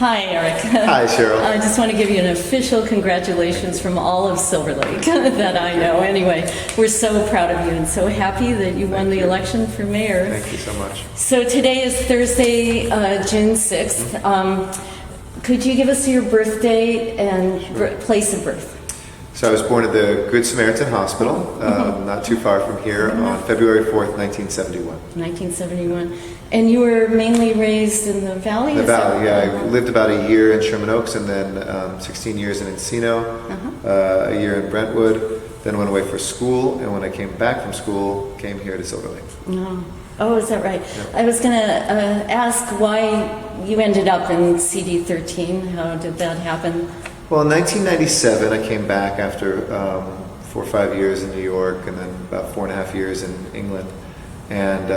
Hi, Eric. Hi, Cheryl. I just want to give you an official congratulations from all of Silver Lake that I know. Anyway, we're so proud of you and so happy that you won the election for mayor. Thank you so much. So today is Thursday, June 6th. Could you give us your birth date and place of birth? So I was born at the Good Samaritan Hospital, not too far from here, on February 4th, 1971. 1971. And you were mainly raised in the Valley? The Valley, yeah. I lived about a year in Sherman Oaks and then 16 years in Encino, a year in Brentwood, then went away for school, and when I came back from school, came here to Silver Lake. Oh, is that right? Yep. I was going to ask why you ended up in CD13. How did that happen? Well, in 1997, I came back after 4 or 5 years in New York and then about 4.5 years in England. And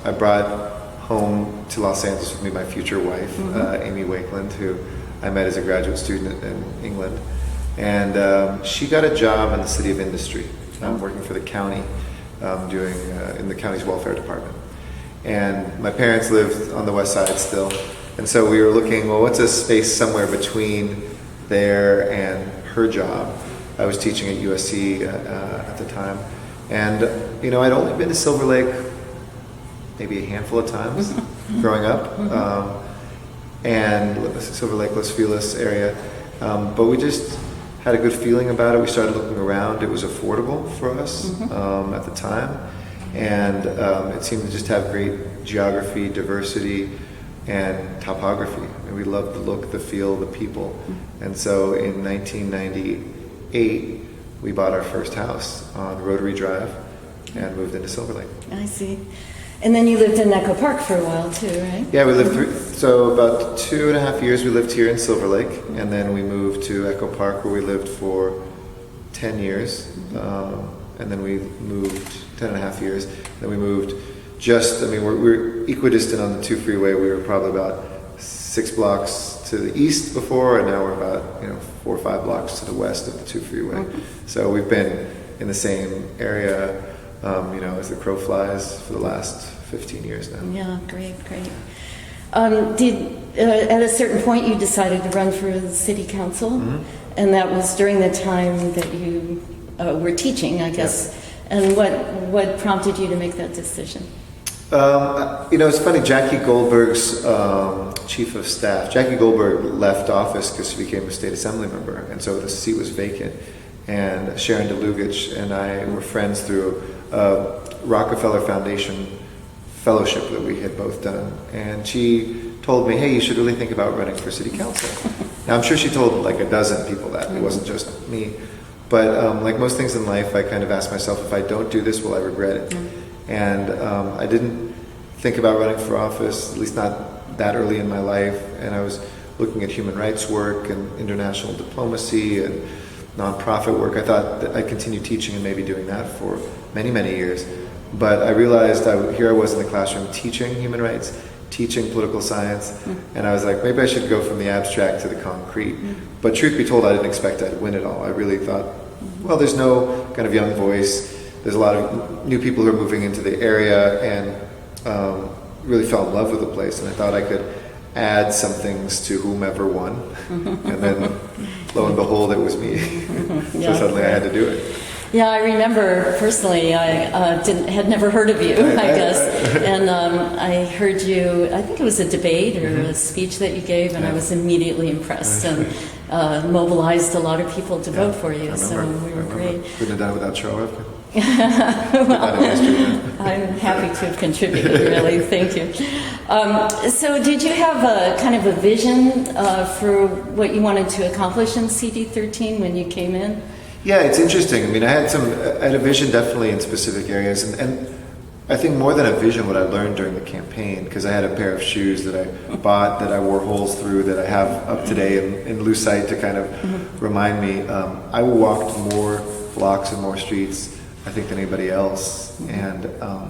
I brought home to Los Angeles with me my future wife, Amy Wakeland, who I met as a graduate student in England. And she got a job in the City of Industry, working for the county, doing in the county's welfare department. And my parents lived on the west side still. And so we were looking, well, what's a space somewhere between there and her job? I was teaching at USC at the time. And, you know, I'd only been to Silver Lake maybe a handful of times growing up. And Silver Lake, Los Feliz area. But we just had a good feeling about it. We started looking around. It was affordable for us at the time. And it seemed to just have great geography, diversity, and topography. And we loved the look, the feel, the people. And so in 1998, we bought our first house on Rotary Drive and moved into Silver Lake. I see. And then you lived in Echo Park for a while too, right? Yeah, we lived so about 2.5 years we lived here in Silver Lake, and then we moved to Echo Park where we lived for 10 years, and then we moved 10.5 years. Then we moved we're equidistant on the 2 freeway. We were probably about 6 blocks to the east before, and now we're about 4 or 5 blocks to the west of the 2 freeway. So we've been in the same area, as the crow flies for the last 15 years now. Yeah, great. At a certain point you decided to run for the city council, and that was during the time that you were teaching, I guess. Yeah. And what prompted you to make that decision? It's funny, Jackie Goldberg's chief of staff, Jackie Goldberg left office because she became a state assembly member, and so the seat was vacant. And Sharon DeLugich and I were friends through a Rockefeller Foundation fellowship that we had both done. And she told me, hey, you should really think about running for city council. Now, I'm sure she told like a dozen people that. It wasn't just me. But like most things in life, I kind of asked myself, if I don't do this, will I regret it? And I didn't think about running for office, at least not that early in my life. And I was looking at human rights work and international diplomacy and nonprofit work. I thought that I'd continue teaching and maybe doing that for many, many years. But I realized here I was in the classroom teaching human rights, teaching political science, and I was like, maybe I should go from the abstract to the concrete. But truth be told, I didn't expect I'd win it all. I really thought, well, there's no kind of young voice. There's a lot of new people who are moving into the area, and really fell in love with the place. And I thought I could add some things to whomever won. And then, lo and behold, it was me. So suddenly I had to do it. Yeah, I remember personally, I had never heard of you, I guess. And I heard you, I think it was a debate or a speech that you gave, and I was immediely impressed and mobilized a lot of people to vote for you. So we were great. Couldn't have done it without Cheryl Revkin. I'm happy to have contributed, really. Thank you. So did you have a kind of a vision for what you wanted to accomplish in CD13 when you came in? Yeah, it's interesting. I mean, I had a vision definitely in specific areas, and I think more than a vision, what I learned during the campaign, because I had a pair of shoes that I bought that I wore holes through that I have up today in lucite to kind of remind me. I walked more blocks and more streets, I think, than anybody else, and I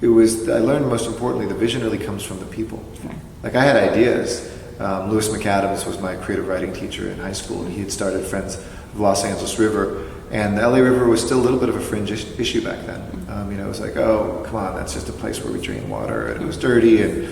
learned most importantly, the vision really comes from the people. Like, I had ideas. Lewis McAdams was my creative writing teacher in high school, and he had started Friends of Los Angeles River, and the LA River was still a little bit of a fringe issue back then. It was like, oh, come on, that's just a place where we drain water, and it was dirty and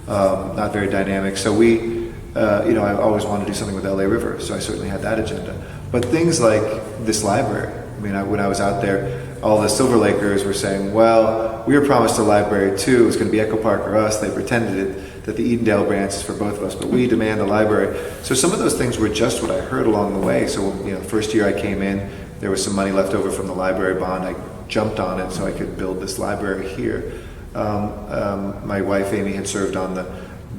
not very dynamic. So we I always wanted to do something with LA River, so I certainly had that agenda. But things like this library, I mean, when I was out there, all the Silver Lakers were saying, well, we were promised a library too, it was going to be Echo Park or us. They pretended that the Edendale branch is for both of us, but we demand a library. So some of those things were just what I heard along the way. So, the first year I came in, there was some money left over from the library bond. I jumped on it so I could build this library here. My wife, Amy, had served on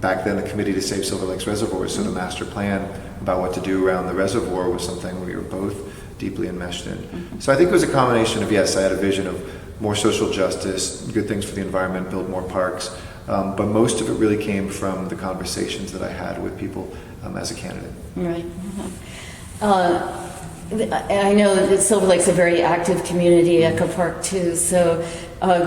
back then, the Committee to Save Silver Lakes Reservoirs, so the master plan about what to do around the reservoir was something we were both deeply enmeshed in. So I think it was a combination of, yes, I had a vision of more social justice, good things for the environment, build more parks, but most of it really came from the conversations that I had with people as a candidate. Right. I know that Silver Lake's a very active community, Echo Park too, so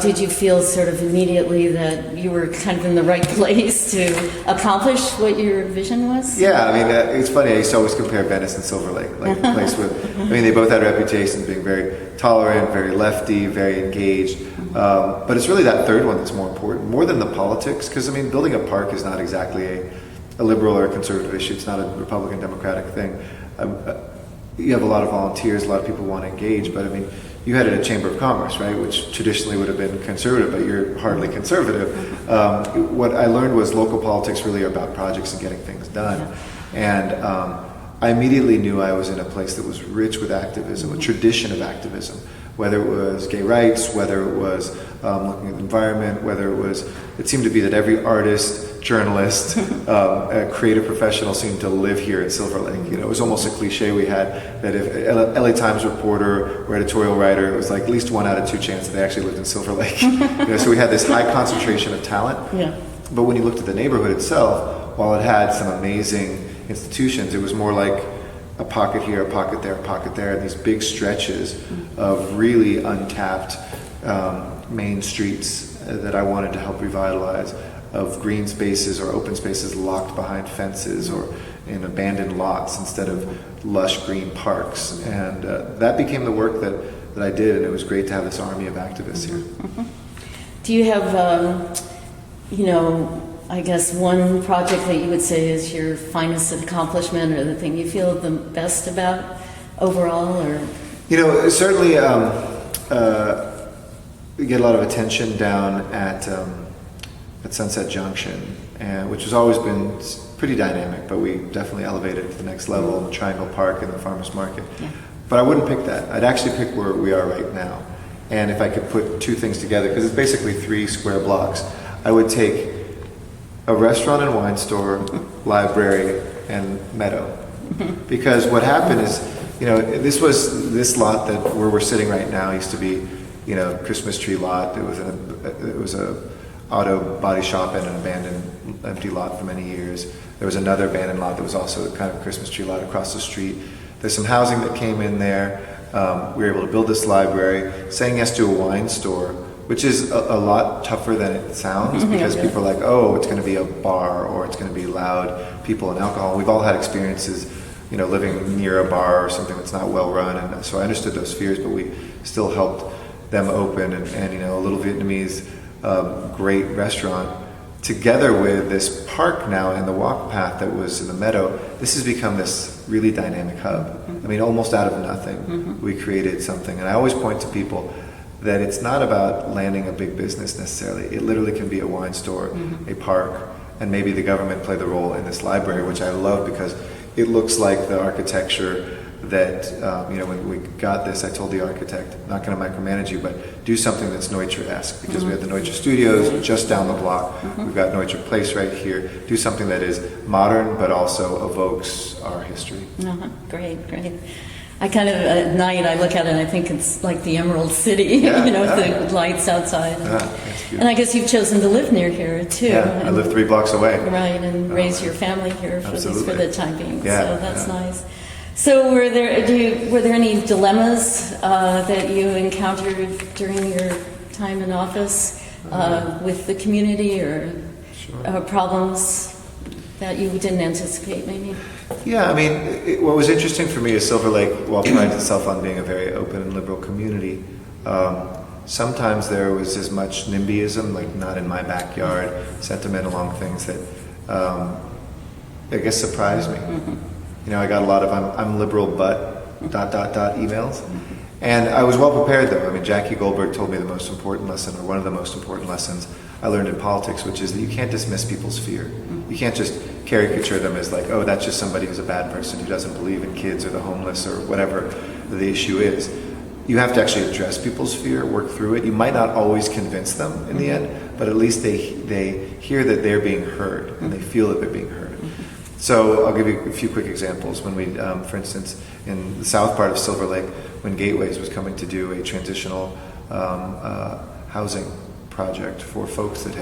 did you feel sort of immediately that you were kind of in the right place to accomplish what your vision was? Yeah, I mean, it's funny, I used to always compare Venice and Silver Lake, like a place with, they both had reputations being very tolerant, very lefty, very engaged, but it's really that third one that's more important, more than the politics, because, building a park is not exactly a liberal or a conservative issue, it's not a Republican, Democratic thing. You have a lot of volunteers, a lot of people want to engage, but you had a Chamber of Commerce, right, which traditionally would have been conservative, but you're hardly conservative. What I learned was local politics really are about projects and getting things done. And I immediately knew I was in a place that was rich with activism, a tradition of activism, whether it was gay rights, whether it was looking at the environment, it seemed to be that every artist, journalist, a creative professional seemed to live here at Silver Lake. It was almost a cliche we had that if LA Times reporter or editorial writer, it was like at least 1 out of 2 chance that they actually lived in Silver Lake. So we had this high concentration of talent. Yeah. But when you looked at the neighborhood itself, while it had some amazing institutions, it was more like a pocket here, a pocket there, and these big stretches of really untapped main streets that I wanted to help revitalize, of green spaces or open spaces locked behind fences or in abandoned lots instead of lush green parks. And that became the work that I did, and it was great to have this army of activists here. Do you have, I guess one project that you would say is your finest accomplishment or the thing you feel the best about overall? Or certainly we get a lot of attention down at Sunset Junction, which has always been pretty dynamic, but we definitely elevated it to the next level, Triangle Park and the Farmers Market. Yeah. But I wouldn't pick that. I'd actually pick where we are right now. And if I could put two things together, because it's basically 3 square blocks, I would take a restaurant and wine store, library, and meadow. Because what happened is, this lot that where we're sitting right now used to be, Christmas tree lot. It was a auto body shop and an abandoned empty lot for many years. There was another abandoned lot that was also kind of a Christmas tree lot across the street. There's some housing that came in there. We were able to build this library, saying yes to a wine store, which is a lot tougher than it sounds, because people are like, oh, it's going to be a bar, or it's going to be loud people and alcohol. We've all had experiences, living near a bar or something that's not well run, and so I understood those fears, but we still helped them open, and a little Vietnamese great restaurant, together with this park now and the walk path that was in the meadow. This has become this really dynamic hub. Almost out of nothing, we created something. And I always point to people that it's not about landing a big business necessarily. It literally can be a wine store, a park, and maybe the government play the role in this library, which I love because it looks like the architecture that, when we got this, I told the architect, not going to micromanage you, but do something that's Neutra-esque, because we have the Neutra Studios just down the block. We've got Neutra Place right here. Do something that is modern, but also evokes our history. Great. I kind of, at night, I look at it and I think it's like the Emerald City, the lights outside. And I guess you've chosen to live near here, too. Yeah, I live 3 blocks away. Right, and raise your family here, for the time being. So that's nice. So were there any dilemmas that you encountered during your time in office with the community, or problems that you didn't anticipate maybe? Yeah, what was interesting for me is Silver Lake, while prides itself on being a very open and liberal community, sometimes there was as much NIMBYism, like not in my backyard, sentiment along things that I guess, surprised me. You know, I got a lot of I'm liberal but ... emails. And I was well prepared though. I mean, Jackie Goldberg told me the most important lesson, or one of the most important lessons I learned in politics, which is that you can't dismiss people's fear. You can't just caricature them as like, oh, that's just somebody who's a bad person who doesn't believe in kids or the homeless or whatever the issue is. You have to actually address people's fear, work through it. You might not always convince them in the end, but at least they hear that they're being heard and they feel that they're being heard. So I'll give you a few quick examples. When we, for instance, in the south part of Silver Lake, when Gateways was coming to do a transitional housing project for folks that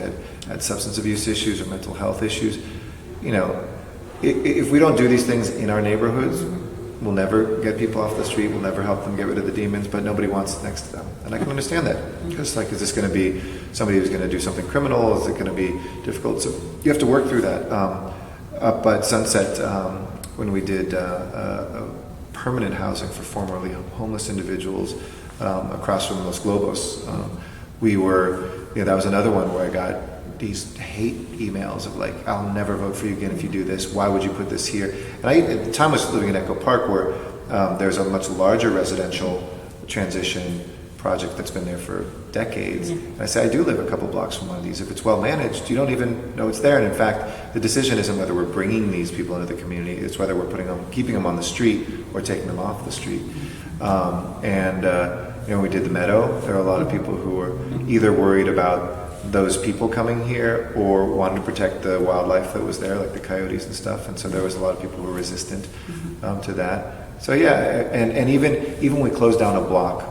had substance abuse issues or mental health issues, you know, if we don't do these things in our neighborhoods, we'll never get people off the street, we'll never help them get rid of the demons, but nobody wants it next to them. And I can understand that. Because like, is this going to be somebody who's going to do something criminal? Is it going to be difficult? So you have to work through that. Up at Sunset, when we did permanent housing for formerly homeless individuals across from Los Globos, that was another one where I got these hate emails of like, I'll never vote for you again if you do this. Why would you put this here? And I, at the time, I was living in Echo Park, where there's a much larger residential transition project that's been there for decades. And I say, I do live a couple blocks from one of these. If it's well managed, you don't even know it's there. And in fact, the decision isn't whether we're bringing these people into the community, it's whether we're keeping them on the street or taking them off the street. You know, we did the Meadow. There are a lot of people who were either worried about those people coming here or wanted to protect the wildlife that was there, like the coyotes and stuff. And so there was a lot of people who were resistant to that. So yeah, and even when we closed down a block,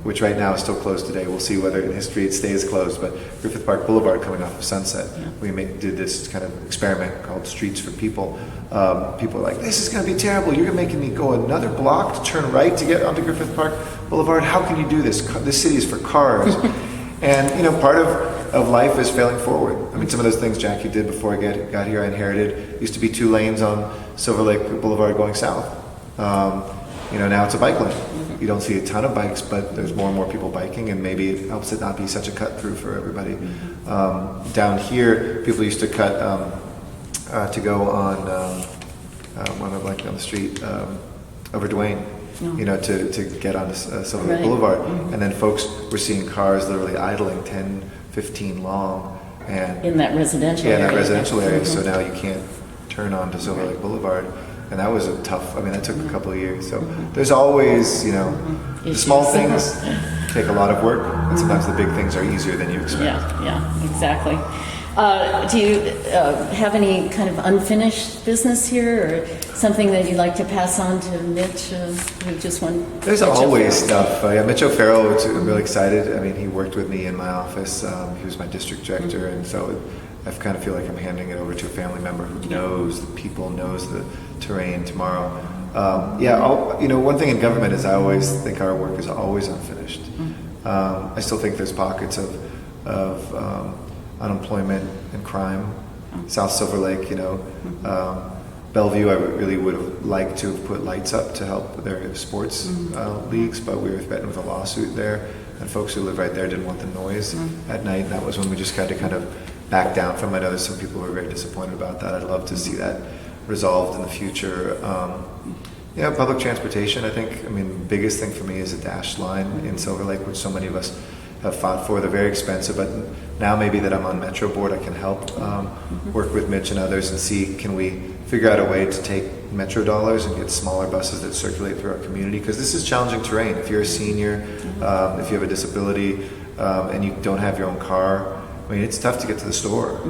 which right now is still closed today, we'll see whether in history it stays closed, but Griffith Park Boulevard coming off of Sunset, we did this kind of experiment called Streets for People. People are like, this is going to be terrible, you're making me go another block to turn right to get onto Griffith Park Boulevard, how can you do this? This city is for cars. And you know, part of life is failing forward. I mean, some of those things Jackie did before I got here, I inherited, used to be 2 lanes on Silver Lake Boulevard going south. You know, now it's a bike lane. You don't see a ton of bikes, but there's more and more people biking, and maybe it helps it not be such a cut through for everybody. Down here, people used to cut to go on when I'm blanking on the street over Duane, you know, to get on Silver Lake Boulevard, and then folks were seeing cars literally idling 10, 15 long, and in that residential area. Yeah, in that residential area. So now you can't turn on to Silver Lake Boulevard. And that was a tough, I mean, that took a couple of years. So there's always, you know, the small things take a lot of work, and sometimes the big things are easier than you expect. Yeah, exactly. Do you have any kind of unfinished business here, or something that you'd like to pass on to Mitch, who just won? There's always stuff. Yeah, Mitch O'Farrell, I'm really excited. I mean, he worked with me in my office. He was my district director, and so I kind of feel like I'm handing it over to a family member who knows the people, knows the terrain tomorrow. You know, one thing in government is I always think our work is always unfinished. I still think there's pockets of unemployment and crime. South Silver Lake, you know, Bellevue, I really would have liked to have put lights up to help their sports leagues, but we were threatened with a lawsuit there, and folks who live right there didn't want the noise at night, and that was when we just had to kind of back down from. I know there's some people who are very disappointed about that. I'd love to see that resolved in the future. You know, public transportation, I think, I mean, the biggest thing for me is a dash line in Silver Lake, which so many of us have fought for. They're very expensive, but now maybe that I'm on Metro Board, I can help work with Mitch and others and see, can we figure out a way to take Metro dollars and get smaller buses that circulate through our community? Because this is challenging terrain. If you're a senior, if you have a disability, and you don't have your own car, I mean, it's tough to get to the store.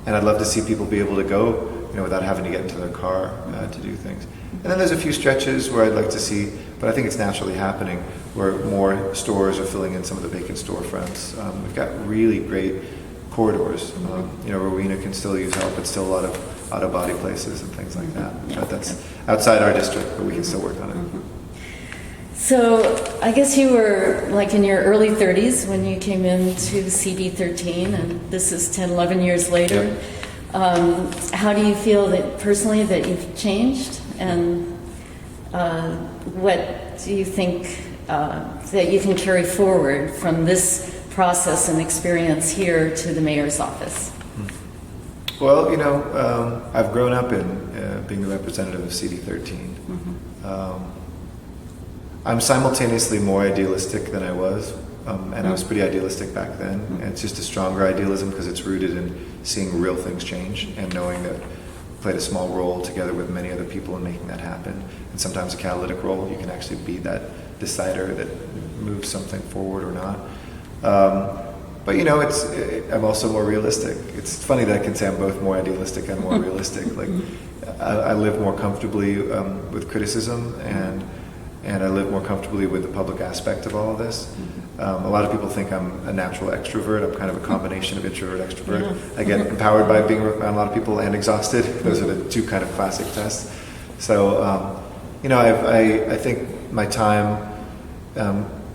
And I'd love to see people be able to go, you know, without having to get into their car to do things. And then there's a few stretches where I'd like to see, but I think it's naturally happening, where more stores are filling in some of the vacant storefronts. We've got really great corridors. You know, Rowena can still use help, but still a lot of auto body places and things like that. But that's outside our district, but we can still work on it. So I guess you were like in your early 30s when you came into CB 13, and this is 10, 11 years later. Yep. How do you feel that personally that you've changed, and what do you think that you can carry forward from this process and experience here to the mayor's office? Well, I've grown up in being the representative of CD13. I'm simultaneously more idealistic than I was, and I was pretty idealistic back then. And it's just a stronger idealism because it's rooted in seeing real things change and knowing that I played a small role together with many other people in making that happen. And sometimes a catalytic role, you can actually be that decider that moves something forward or not. But I'm also more realistic. It's funny that I can say I'm both more idealistic and more realistic. Like, I live more comfortably with criticism, and I live more comfortably with the public aspect of all of this. A lot of people think I'm a natural extrovert. I'm kind of a combination of introvert, extrovert. Yeah. I get empowered by being around a lot of people and exhausted. Those are the two kind of classic tests. So, I think my time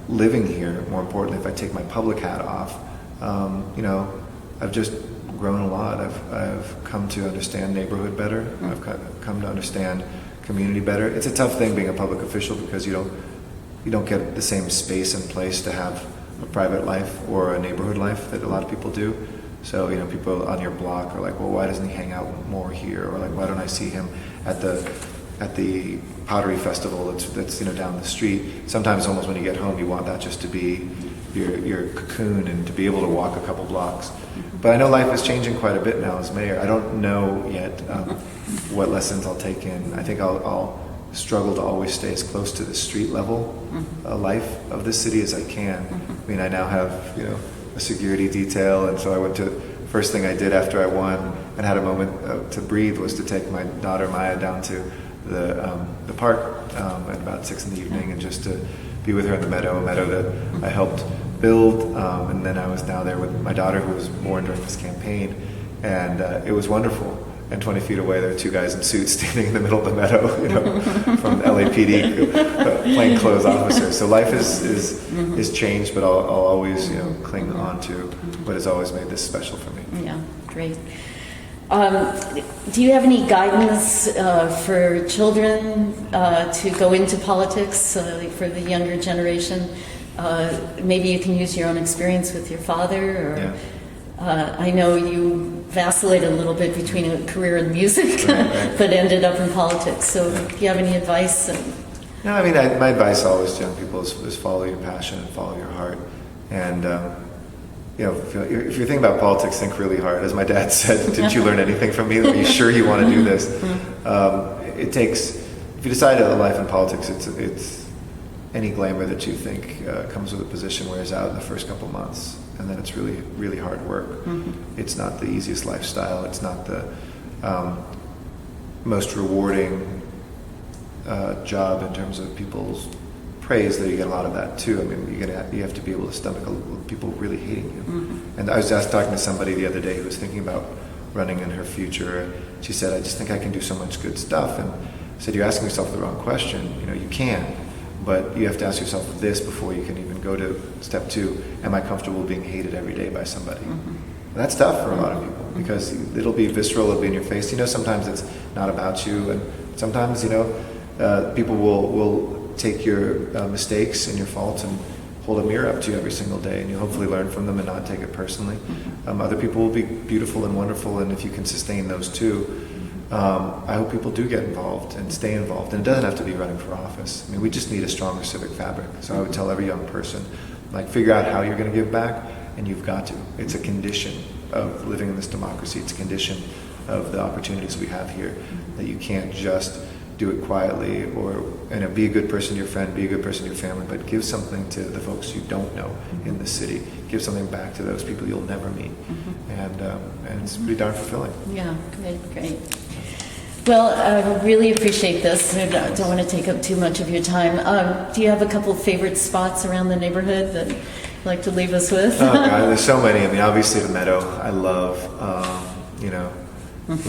living here, more importantly, if I take my public hat off, I've just grown a lot. I've come to understand neighborhood better. I've come to understand community better. It's a tough thing being a public official because you don't get the same space and place to have a private life or a neighborhood life that a lot of people do. So, people on your block are like, well, why doesn't he hang out more here? Or like, why don't I see him at the pottery festival that's down the street? Sometimes almost when you get home, you want that just to be your cocoon and to be able to walk a couple blocks. But I know life is changing quite a bit now as mayor. I don't know yet what lessons I'll take in. I think I'll struggle to always stay as close to the street level life of this city as I can. I mean, I now have a security detail, and so first thing I did after I won and had a moment to breathe was to take my daughter Maya down to the park at about 6 p.m. and just to be with her in the meadow, a meadow that I helped build, and then I was now there with my daughter who was born during this campaign, and it was wonderful. And 20 feet away, there are two guys in suits standing in the middle of the meadow, from LAPD, plainclothes officers. So life is changed, but I'll always cling on to what has always made this special for me. Yeah, great. Do you have any guidance for children to go into politics for the younger generation? Maybe you can use your own experience with your father. Or, I know you vacillated a little bit between a career in music, right. But ended up in politics. So do you have any advice? No, I mean, my advice always to young people is follow your passion and follow your heart. And if you're thinking about politics, think really hard. As my dad said, did you learn anything from me? Are you sure you want to do this? It takes, if you decide a life in politics, it's any glamour that you think comes with a position wears out in the first couple months. And then it's really, really hard work. It's not the easiest lifestyle. It's not the most rewarding job in terms of people's praise, though you get a lot of that too. I mean, you have to be able to stomach people really hating you. And I was just talking to somebody the other day who was thinking about running in her future. She said, I just think I can do so much good stuff. And I said, you're asking yourself the wrong question. You can, but you have to ask yourself this before you can even go to step 2. Am I comfortable being hated every day by somebody? And that's tough for a lot of people because it'll be visceral, it'll be in your face. Sometimes it's not about you, and sometimes, people will take your mistakes and your faults and hold a mirror up to you every single day, and you'll hopefully learn from them and not take it personally. Other people will be beautiful and wonderful, and if you can sustain those too, I hope people do get involved and stay involved. And it doesn't have to be running for office. I mean, we just need a stronger civic fabric. So I would tell every young person, figure out how you're going to give back, and you've got to. It's a condition of living in this democracy. It's a condition of the opportunities we have here, that you can't just do it quietly or be a good person to your friend, be a good person to your family, but give something to the folks you don't know in the city. Give something back to those people you'll never meet. And it's pretty darn fulfilling. Yeah, great. Well, I really appreciate this. I don't want to take up too much of your time. Do you have a couple of favorite spots around the neighborhood that you'd like to leave us with? Oh, God, there's so many. I mean, obviously the Meadow, I love. You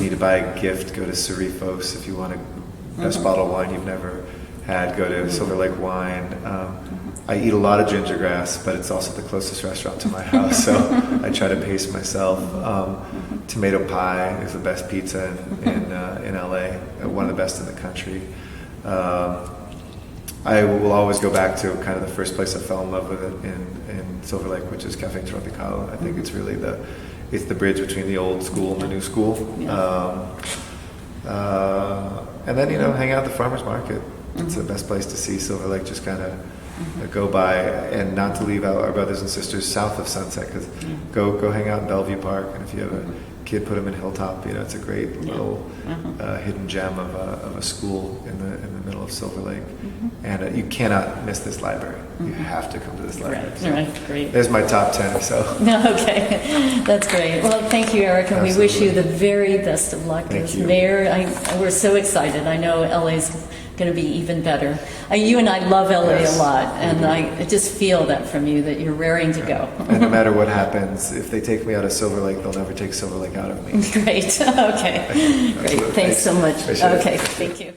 need to buy a gift, go to Cerrifos. If you want a best bottle of wine you've never had, go to Silver Lake Wine. I eat a lot of ginger grass, but it's also the closest restaurant to my house, so I try to pace myself. Tomato pie is the best pizza in LA, one of the best in the country. I will always go back to kind of the first place I fell in love with it in Silver Lake, which is Cafe Tropical. I think it's really it's the bridge between the old school and the new school. Yeah. And then, hang out at the farmer's market. It's the best place to see Silver Lake, just kind of go by, and not to leave out our brothers and sisters south of Sunset, because go hang out in Bellevue Park, and if you have a kid, put them in Hilltop. It's a great little hidden gem of a school in the middle of Silver Lake, and you cannot miss this library. You have to come to this library. Right, So right, great. there's my top 10. So Okay, that's great. Well, thank you, Eric, and we wish you the very best of luck Thank as you. mayor. We're so excited. I know LA's going to be even better. You and I love LA Yes, a lot, we and do. I just feel that from you, that you're raring to go. and no matter what happens, if they take me out of Silver Lake, they'll never take Silver Lake out of me. Great. Okay. Great. Absolutely. Thanks so much. Appreciate it. Okay. Thank you.